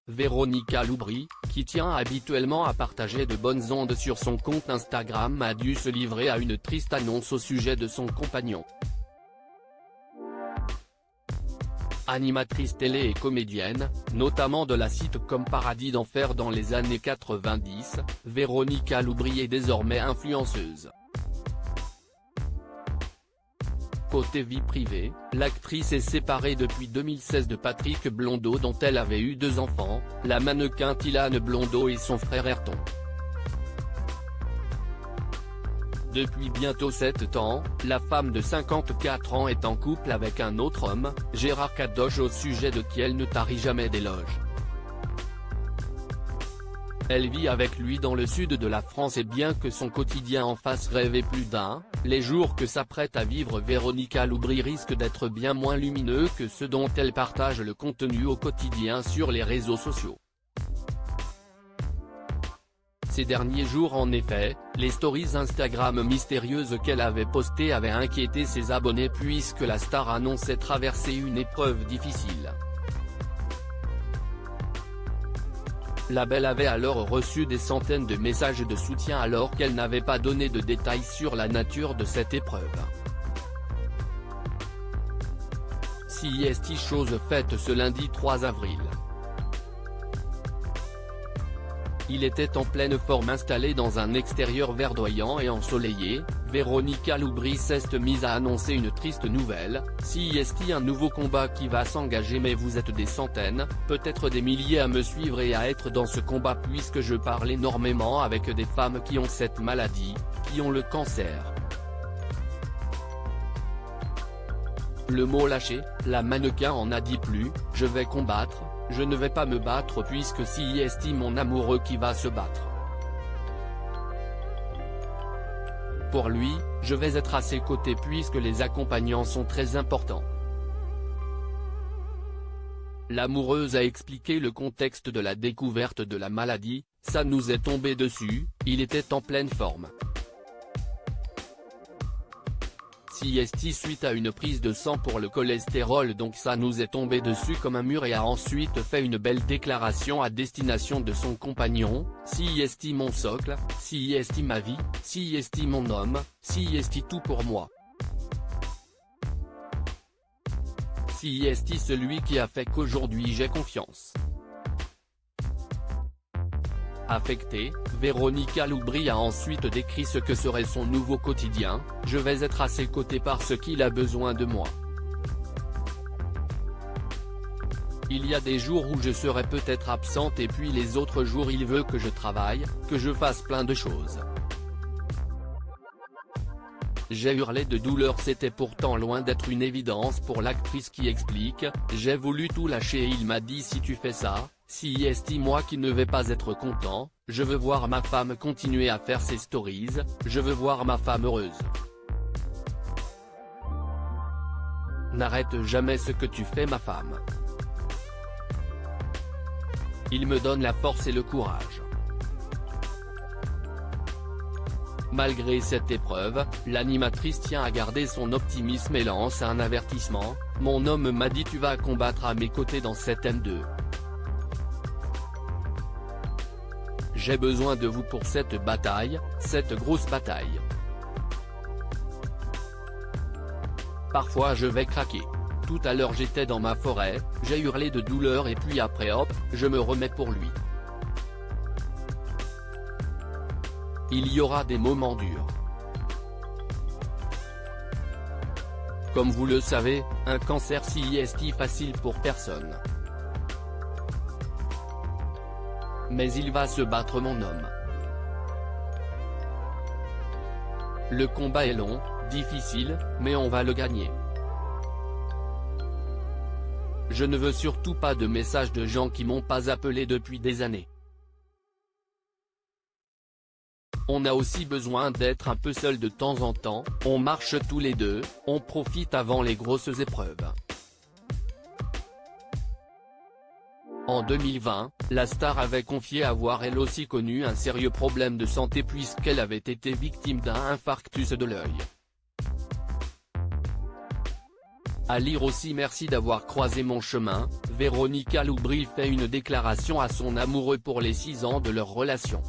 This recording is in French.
Véronica Loubry, qui tient habituellement à partager de bonnes ondes sur son compte Instagram, a dû se livrer à une triste annonce au sujet de son compagnon. Animatrice télé et comédienne, notamment de la sitcom Paradis d'enfer dans les années 90, Véronica Loubry est désormais influenceuse. Côté vie privée, l'actrice est séparée depuis 2016 de Patrick Blondeau dont elle avait eu 2 enfants, la mannequin Thilane Blondeau et son frère Ayrton. Depuis bientôt 7 ans, la femme de 54 ans est en couple avec un autre homme, Gérard Kadosh, au sujet de qui elle ne tarit jamais d'éloges. Elle vit avec lui dans le sud de la France et bien que son quotidien en fasse rêver plus d'un, les jours que s'apprête à vivre Véronica Loubry risquent d'être bien moins lumineux que ceux dont elle partage le contenu au quotidien sur les réseaux sociaux. Ces derniers jours en effet, les stories Instagram mystérieuses qu'elle avait postées avaient inquiété ses abonnés puisque la star annonçait traverser une épreuve difficile. La belle avait alors reçu des centaines de messages de soutien alors qu'elle n'avait pas donné de détails sur la nature de cette épreuve. CIST, chose faite ce lundi 3 avril. Il était en pleine forme installé dans un extérieur verdoyant et ensoleillé. Véronica Loubry s'est mise à annoncer une triste nouvelle, CIST, un nouveau combat qui va s'engager, mais vous êtes des centaines, peut-être des milliers à me suivre et à être dans ce combat puisque je parle énormément avec des femmes qui ont cette maladie, qui ont le cancer. Le mot lâché, la mannequin en a dit plus, je vais combattre, je ne vais pas me battre puisque CIST, mon amoureux qui va se battre. Pour lui, je vais être à ses côtés puisque les accompagnants sont très importants. L'amoureuse a expliqué le contexte de la découverte de la maladie, ça nous est tombé dessus, il était en pleine forme. CIST suite à une prise de sang pour le cholestérol, donc ça nous est tombé dessus comme un mur, et a ensuite fait une belle déclaration à destination de son compagnon, CIST mon socle, CIST ma vie, CIST mon homme, CIST tout pour moi. CIST celui qui a fait qu'aujourd'hui j'ai confiance. Affectée, Véronica Loubry a ensuite décrit ce que serait son nouveau quotidien, je vais être à ses côtés parce qu'il a besoin de moi. Il y a des jours où je serai peut-être absente et puis les autres jours il veut que je travaille, que je fasse plein de choses. J'ai hurlé de douleur, c'était pourtant loin d'être une évidence pour l'actrice qui explique, j'ai voulu tout lâcher et il m'a dit si tu fais ça, CIST moi qui ne vais pas être content, je veux voir ma femme continuer à faire ses stories, je veux voir ma femme heureuse. N'arrête jamais ce que tu fais ma femme. Il me donne la force et le courage. Malgré cette épreuve, l'animatrice tient à garder son optimisme et lance un avertissement, mon homme m'a dit tu vas combattre à mes côtés dans cette M2. J'ai besoin de vous pour cette bataille, cette grosse bataille. Parfois je vais craquer. Tout à l'heure j'étais dans ma forêt, j'ai hurlé de douleur et puis après hop, je me remets pour lui. Il y aura des moments durs. Comme vous le savez, un cancer CIST facile pour personne. Mais il va se battre mon homme. Le combat est long, difficile, mais on va le gagner. Je ne veux surtout pas de messages de gens qui m'ont pas appelé depuis des années. On a aussi besoin d'être un peu seul de temps en temps, on marche tous les deux, on profite avant les grosses épreuves. En 2020, la star avait confié avoir elle aussi connu un sérieux problème de santé puisqu'elle avait été victime d'un infarctus de l'œil. À lire aussi: merci d'avoir croisé mon chemin, Véronica Loubry fait une déclaration à son amoureux pour les 6 ans de leur relation.